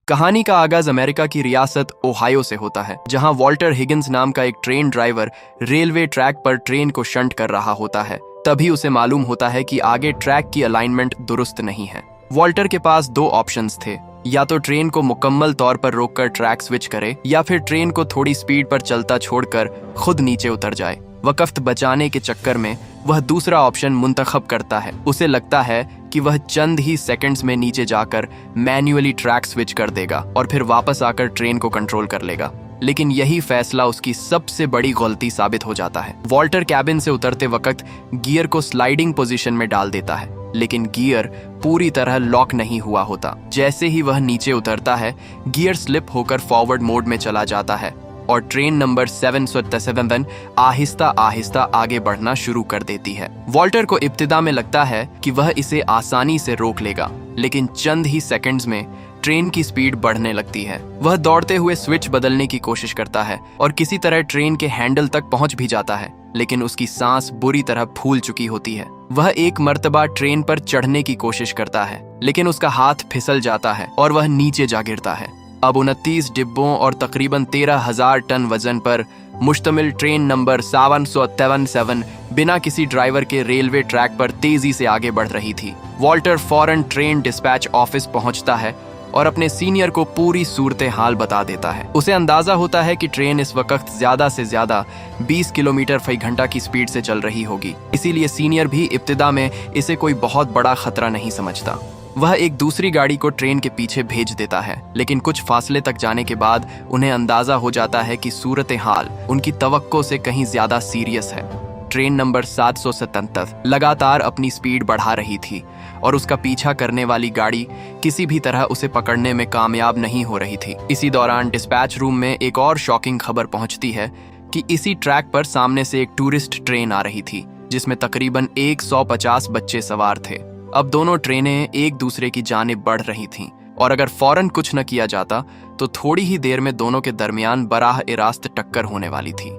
कहानी का आगाज अमेरिका की रियासत ओहायो से होता है, जहां वॉल्टर हिगिंस नाम का एक ट्रेन ड्राइवर रेलवे ट्रैक पर ट्रेन को शंट कर रहा होता है। तभी उसे मालूम होता है कि आगे ट्रैक की अलाइनमेंट दुरुस्त नहीं है। वॉल्टर के पास दो ऑप्शंस थे, या तो ट्रेन को मुकम्मल तौर पर रोककर ट्रैक स्विच करे या फिर ट्रेन को थोड़ी स्पीड पर चलता छोड़कर खुद नीचे उतर जाए। वक्त बचाने के चक्कर में वह दूसरा ऑप्शन मुंतखब करता है। उसे लगता है कि वह चंद ही सेकंड्स में नीचे जाकर मैन्युअली ट्रैक स्विच कर देगा और फिर वापस आकर ट्रेन को कंट्रोल कर लेगा। लेकिन यही फैसला उसकी सबसे बड़ी गलती साबित हो जाता है। वॉल्टर कैबिन से उतरते वक्त गियर को स्लाइडिंग पोजीशन में डाल देता है, लेकिन गियर पूरी तरह लॉक नहीं हुआ होता। जैसे ही वह नीचे उतरता है, गियर स्लिप होकर फॉरवर्ड मोड में चला जाता है और ट्रेन नंबर 777 आहिस्ता आहिस्ता आगे बढ़ना शुरू कर देती है। वॉल्टर को इब्तिदा में लगता है कि वह इसे आसानी से रोक लेगा, लेकिन चंद ही सेकंड्स में ट्रेन की स्पीड बढ़ने लगती है। वह दौड़ते हुए स्विच बदलने की कोशिश करता है और किसी तरह ट्रेन के हैंडल तक पहुंच भी जाता है, लेकिन उसकी सांस बुरी तरह फूल चुकी होती है। वह एक मर्तबा ट्रेन पर चढ़ने की कोशिश करता है, लेकिन उसका हाथ फिसल जाता है और वह नीचे जा गिरता है। अब 29 डिब्बों और तकरीबन 13,000 टन वजन पर मुश्तमिल ट्रेन नंबर 777 बिना किसी ड्राइवर के रेलवे ट्रैक पर तेजी से आगे बढ़ रही थी। वॉल्टर फौरन ट्रेन डिस्पैच ऑफिस पहुंचता है और अपने सीनियर को पूरी सूरत हाल बता देता है। उसे अंदाजा होता है कि ट्रेन इस वक्त ज्यादा से ज्यादा 20 किलोमीटर फी घंटा की स्पीड से चल रही होगी, इसीलिए सीनियर भी इब्तिदा में इसे कोई बहुत बड़ा खतरा नहीं समझता। वह एक दूसरी गाड़ी को ट्रेन के पीछे भेज देता है, लेकिन कुछ फासले तक जाने के बाद उन्हें अंदाजा हो जाता है कि सूरत हाल उनकी तवक्को से कहीं ज्यादा सीरियस है। ट्रेन नंबर 777 लगातार अपनी स्पीड बढ़ा रही थी और उसका पीछा करने वाली गाड़ी किसी भी तरह उसे पकड़ने में कामयाब नहीं हो रही थी। इसी दौरान डिस्पैच रूम में एक और शॉकिंग खबर पहुंचती है कि इसी ट्रैक पर सामने से एक टूरिस्ट ट्रेन आ रही थी, जिसमें तकरीबन 150 बच्चे सवार थे। अब दोनों ट्रेनें एक दूसरे की जानिब बढ़ रही थीं और अगर फौरन कुछ न किया जाता तो थोड़ी ही देर में दोनों के दरमियान बराह रास्त टक्कर होने वाली थी।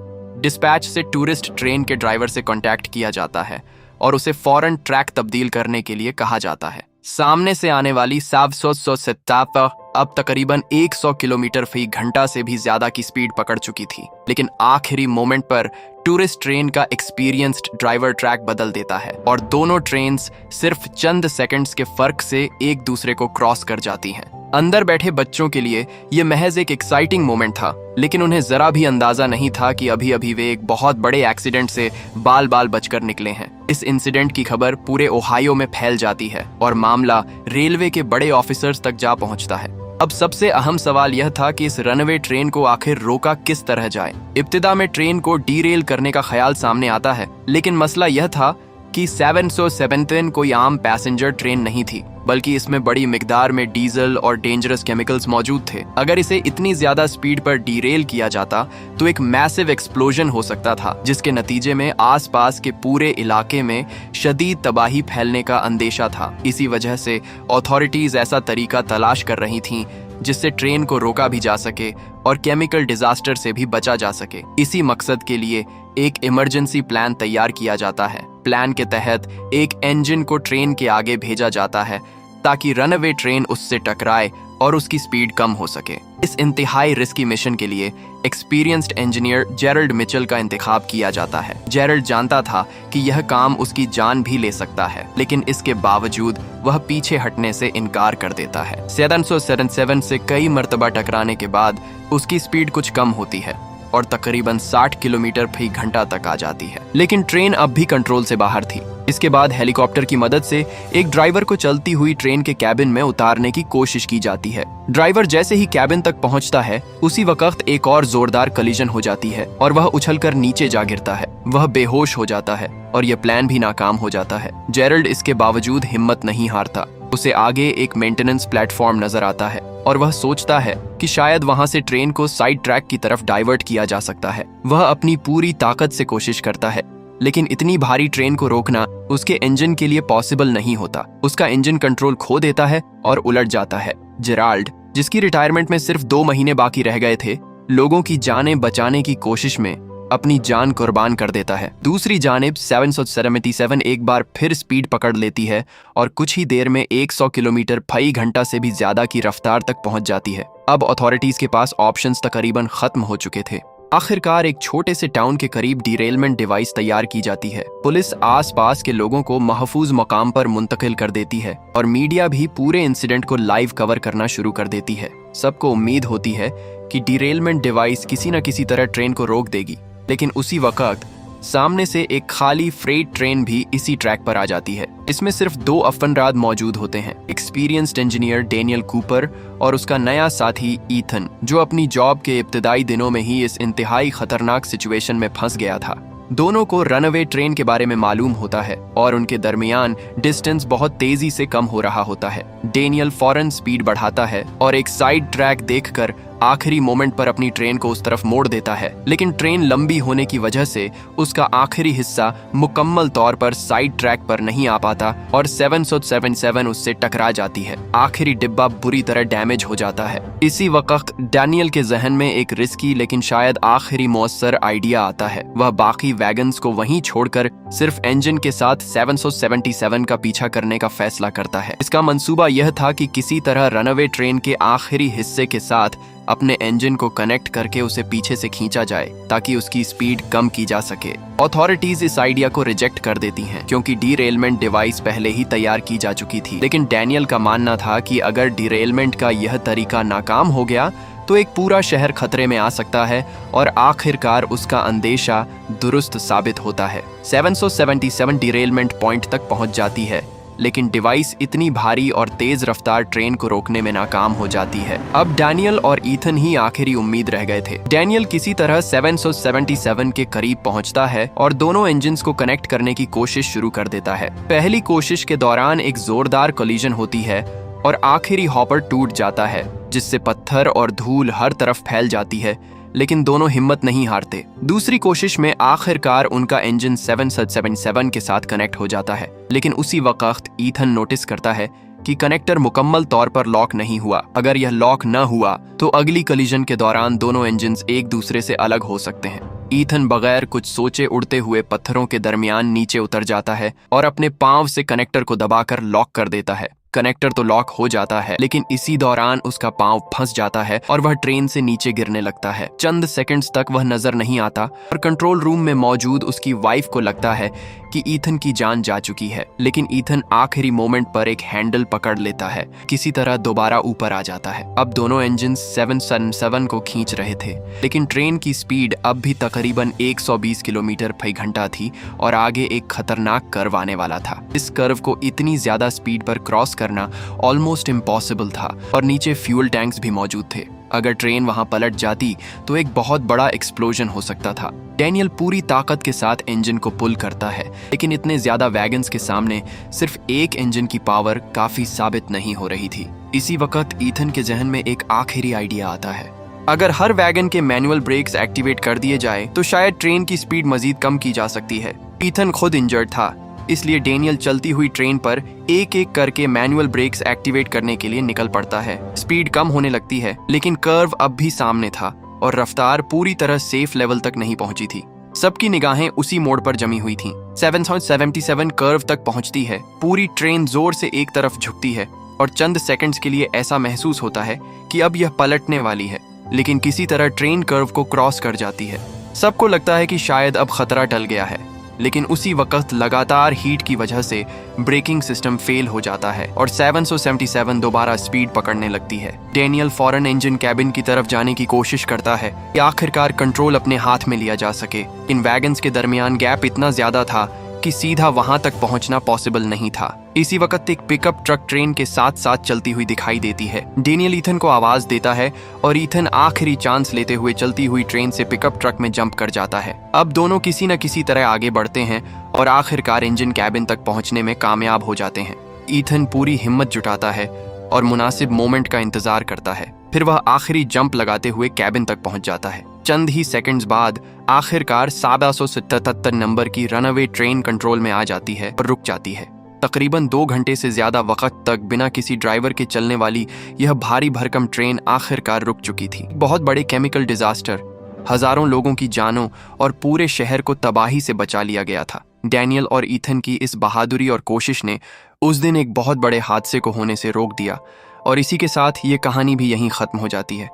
डिस्पैच से टूरिस्ट ट्रेन के ड्राइवर से कांटेक्ट किया जाता है और उसे फौरन ट्रैक तब्दील करने के लिए कहा जाता है। सामने से आने वाली 777 अब तकरीबन 100 किलोमीटर फी घंटा से भी ज्यादा की स्पीड पकड़ चुकी थी, लेकिन आखिरी मोमेंट पर टूरिस्ट ट्रेन का एक्सपीरियंस्ड ड्राइवर ट्रैक बदल देता है और दोनों ट्रेन्स सिर्फ चंद सेकंड्स के फर्क से एक दूसरे को क्रॉस कर जाती हैं। अंदर बैठे बच्चों के लिए यह महज एक एक्साइटिंग मोमेंट था, लेकिन उन्हें जरा भी अंदाजा नहीं था कि अभी अभी वे एक बहुत बड़े एक्सीडेंट से बाल बाल बचकर निकले हैं। इस इंसिडेंट की खबर पूरे ओहायो में फैल जाती है और मामला रेलवे के बड़े ऑफिसर्स तक जा पहुंचता है। अब सबसे अहम सवाल यह था कि इस रनवे ट्रेन को आखिर रोका किस तरह जाए। इब्तिदा में ट्रेन को डीरेल करने का ख्याल सामने आता है, लेकिन मसला यह था कि 777 कोई आम पैसेंजर ट्रेन नहीं थी, बल्कि इसमें बड़ी मिकदार में डीजल और डेंजरस केमिकल्स मौजूद थे। अगर इसे इतनी ज्यादा स्पीड पर डीरेल किया जाता तो एक मैसिव एक्सप्लोजन हो सकता था, जिसके नतीजे में आसपास के पूरे इलाके में शदीद तबाही फैलने का अंदेशा था। इसी वजह से अथॉरिटीज ऐसा तरीका तलाश कर रही थीं जिससे ट्रेन को रोका भी जा सके और केमिकल डिजास्टर से भी बचा जा सके। इसी मकसद के लिए एक इमरजेंसी प्लान तैयार किया जाता है। प्लान के तहत एक इंजन को ट्रेन के आगे भेजा जाता है ताकि रनअवे ट्रेन उससे टकराए और उसकी स्पीड कम हो सके। इस इंतहाई रिस्की मिशन के लिए एक्सपीरियंस्ड इंजीनियर जेरल्ड मिचेल का इंतखाब किया जाता है। जेरल्ड जानता था कि यह काम उसकी जान भी ले सकता है, लेकिन इसके बावजूद वह पीछे हटने से इनकार कर देता है। 777 से कई मर्तबा टकराने के बाद उसकी स्पीड कुछ कम होती है और तकरीबन 60 किलोमीटर फी घंटा तक आ जाती है, लेकिन ट्रेन अब भी कंट्रोल से बाहर थी। इसके बाद हेलीकॉप्टर की मदद से एक ड्राइवर को चलती हुई ट्रेन के कैबिन में उतारने की कोशिश की जाती है। ड्राइवर जैसे ही कैबिन तक पहुंचता है, उसी वक्त एक और जोरदार कलिजन हो जाती है और वह उछलकर नीचे जा गिरता है। वह बेहोश हो जाता है और यह प्लान भी नाकाम हो जाता है। जेरल्ड इसके बावजूद हिम्मत नहीं हारता। उसे आगे एक मेंटेनेंस प्लेटफॉर्म नजर आता है और वह सोचता है कि शायद वहां से ट्रेन को साइड ट्रैक की तरफ डाइवर्ट किया जा सकता है। वह अपनी पूरी ताकत से कोशिश करता है, लेकिन इतनी भारी ट्रेन को रोकना उसके इंजन के लिए पॉसिबल नहीं होता। उसका इंजन कंट्रोल खो देता है और उलट जाता है। जेराल्ड, जिसकी रिटायरमेंट में सिर्फ 2 महीने बाकी रह गए थे, लोगों की जानें बचाने की कोशिश में अपनी जान कुर्बान कर देता है। दूसरी जानिब 777 एक बार फिर स्पीड पकड़ लेती है और कुछ ही देर में 100 किलोमीटर फी घंटा से भी ज्यादा की रफ्तार तक पहुंच जाती है। अब अथॉरिटीज के पास ऑप्शंस तकरीबन खत्म हो चुके थे। आखिरकार एक छोटे से टाउन के करीब डिरेलमेंट डिवाइस तैयार की जाती है। पुलिस आसपास के लोगों को महफूज मकाम पर मुंतकिल कर देती है और मीडिया भी पूरे इंसिडेंट को लाइव कवर करना शुरू कर देती है। सबको उम्मीद होती है कि डिरेलमेंट डिवाइस किसी न किसी तरह ट्रेन को रोक देगी, लेकिन उसी वक्त सामने से एक खाली फ्रेट ट्रेन भी इसी ट्रैक पर आ जाती है। इसमें सिर्फ 2 अफनराद मौजूद होते हैं, एक्सपीरियंस्ड इंजीनियर डेनियल कूपर और उसका नया साथी ईथन, जो अपनी जॉब के इब्तिदाई दिनों में ही इस इंतहाई खतरनाक सिचुएशन में फंस गया था। दोनों को रनअवे ट्रेन के बारे में मालूम होता है और उनके दरमियान डिस्टेंस बहुत तेजी से कम हो रहा होता है। डेनियल फौरन स्पीड बढ़ाता है और एक साइड ट्रैक देखकर आखिरी मोमेंट पर अपनी ट्रेन को उस तरफ मोड़ देता है, लेकिन ट्रेन लंबी होने की वजह से उसका आखिरी हिस्सा मुकम्मल तौर पर साइड ट्रैक पर नहीं आ पाता और 777 उससे टकरा जाती है। आखिरी डिब्बा बुरी तरह डैमेज हो जाता है। इसी वक्त डैनियल के जहन में एक रिस्की लेकिन शायद आखिरी मौसर आइडिया आता है। वह बाकी वैगन्स को वहीं छोड़कर सिर्फ इंजन के साथ 777 का पीछा करने का फैसला करता है। इसका मंसूबा यह था कि किसी तरह रनअवे ट्रेन के आखिरी हिस्से के साथ अपने इंजन को कनेक्ट करके उसे पीछे से खींचा जाए ताकि उसकी स्पीड कम की जा सके। अथॉरिटीज इस आइडिया को रिजेक्ट कर देती हैं क्योंकि डीरेलमेंट डिवाइस पहले ही तैयार की जा चुकी थी, लेकिन डैनियल का मानना था कि अगर डीरेलमेंट का यह तरीका नाकाम हो गया तो एक पूरा शहर खतरे में आ सकता है और आखिरकार उसका अंदेशा दुरुस्त साबित होता है। 777 डीरेलमेंट पॉइंट तक पहुंच जाती है, लेकिन डिवाइस इतनी भारी और तेज रफ्तार ट्रेन को रोकने में नाकाम हो जाती है। अब डैनियल और ईथन ही आखिरी उम्मीद रह गए थे। डैनियल किसी तरह 777 के करीब पहुंचता है और दोनों इंजन्स को कनेक्ट करने की कोशिश शुरू कर देता है। पहली कोशिश के दौरान एक जोरदार कोलिजन होती है और आखिरी हॉपर टूट जाता है, जिससे पत्थर और धूल हर तरफ फैल जाती है, लेकिन दोनों हिम्मत नहीं हारते। दूसरी कोशिश में आखिरकार उनका इंजन 777 के साथ कनेक्ट हो जाता है, लेकिन उसी वक्त ईथन नोटिस करता है कि कनेक्टर मुकम्मल तौर पर लॉक नहीं हुआ। अगर यह लॉक न हुआ तो अगली कोलिजन के दौरान दोनों इंजन्स एक दूसरे से अलग हो सकते हैं। ईथन बगैर कुछ सोचे उड़ते हुए पत्थरों के दरमियान नीचे उतर जाता है और अपने पांव से कनेक्टर को दबाकर लॉक कर देता है। कनेक्टर तो लॉक हो जाता है, लेकिन इसी दौरान उसका पांव फंस जाता है और वह ट्रेन से नीचे गिरने लगता है। चंद सेकंड्स तक वह नजर नहीं आता और कंट्रोल रूम में मौजूद उसकी वाइफ को लगता है कि ईथन की जान जा चुकी है, लेकिन ईथन आखिरी मोमेंट पर एक हैंडल पकड़ लेता है, किसी तरह दोबारा ऊपर आ जाता है। अब दोनों इंजन 777 को खींच रहे थे, लेकिन ट्रेन की स्पीड अब भी तकरीबन 120 किलोमीटर फी घंटा थी और आगे एक खतरनाक कर्व आने वाला था। इस कर्व को इतनी ज्यादा स्पीड पर क्रॉस करना ऑलमोस्ट इम्पॉसिबल था और नीचे फ्यूल टैंक्स भी मौजूद थे। अगर ट्रेन वहां पलट जाती तो एक बहुत बड़ा एक्सप्लोजन हो सकता था। डैनियल पूरी ताकत के साथ इंजन को पुल करता है, लेकिन इतने ज्यादा वैगन्स के सामने सिर्फ एक इंजन की पावर काफी साबित नहीं हो रही थी। इसी वक्त ईथन के जहन में एक आखिरी आइडिया आता है। अगर हर वैगन के मैनुअल ब्रेक्स एक्टिवेट कर दिए जाए तो शायद ट्रेन की स्पीड मजीद कम की जा सकती है। ईथन खुद इंजर्ड था, इसलिए डैनियल चलती हुई ट्रेन पर एक एक करके मैनुअल ब्रेक्स एक्टिवेट करने के लिए निकल पड़ता है। स्पीड कम होने लगती है, लेकिन कर्व अब भी सामने था और रफ्तार पूरी तरह सेफ लेवल तक नहीं पहुंची थी। सबकी निगाहें उसी मोड़ पर जमी हुई थीं। 777 कर्व तक पहुंचती है, पूरी ट्रेन जोर से एक तरफ झुकती है और चंद सेकंड्स के लिए ऐसा महसूस होता है कि अब यह पलटने वाली है, लेकिन किसी तरह ट्रेन कर्व को क्रॉस कर जाती है। सबको लगता है कि शायद अब खतरा टल गया है, लेकिन उसी वक्त लगातार हीट की वजह से ब्रेकिंग सिस्टम फेल हो जाता है और 777 दोबारा स्पीड पकड़ने लगती है। डैनियल फौरन इंजन कैबिन की तरफ जाने की कोशिश करता है कि आखिरकार कंट्रोल अपने हाथ में लिया जा सके। इन वैगन्स के दरमियान गैप इतना ज्यादा था कि सीधा वहां तक पहुंचना पॉसिबल नहीं था। इसी वक्त एक पिकअप ट्रक ट्रेन के साथ साथ चलती हुई दिखाई देती है। डैनियल ईथन को आवाज देता है और ईथन आखिरी चांस लेते हुए चलती हुई ट्रेन से पिकअप ट्रक में जंप कर जाता है। अब दोनों किसी न किसी तरह आगे बढ़ते हैं और आखिरकार इंजन कैबिन तक पहुंचने में कामयाब हो जाते हैं। ईथन पूरी हिम्मत जुटाता है और मुनासिब मोमेंट का इंतजार करता है। फिर वह आखिरी जंप लगाते हुए कैबिन तक पहुंच जाता है। चंद ही सेकंड्स बाद आखिरकार 777 नंबर की रनअवे ट्रेन कंट्रोल में आ जाती है और रुक जाती है। तकरीबन 2 घंटे से ज्यादा वक्त तक बिना किसी ड्राइवर के चलने वाली यह भारी भरकम ट्रेन आखिरकार रुक चुकी थी। बहुत बड़े केमिकल डिजास्टर हजारों लोगों की जानों और पूरे शहर को तबाही से बचा लिया गया था। डैनियल और ईथन की इस बहादुरी और कोशिश ने उस दिन एक बहुत बड़े हादसे को होने से रोक दिया, और इसी के साथ ये कहानी भी यहीं खत्म हो जाती है।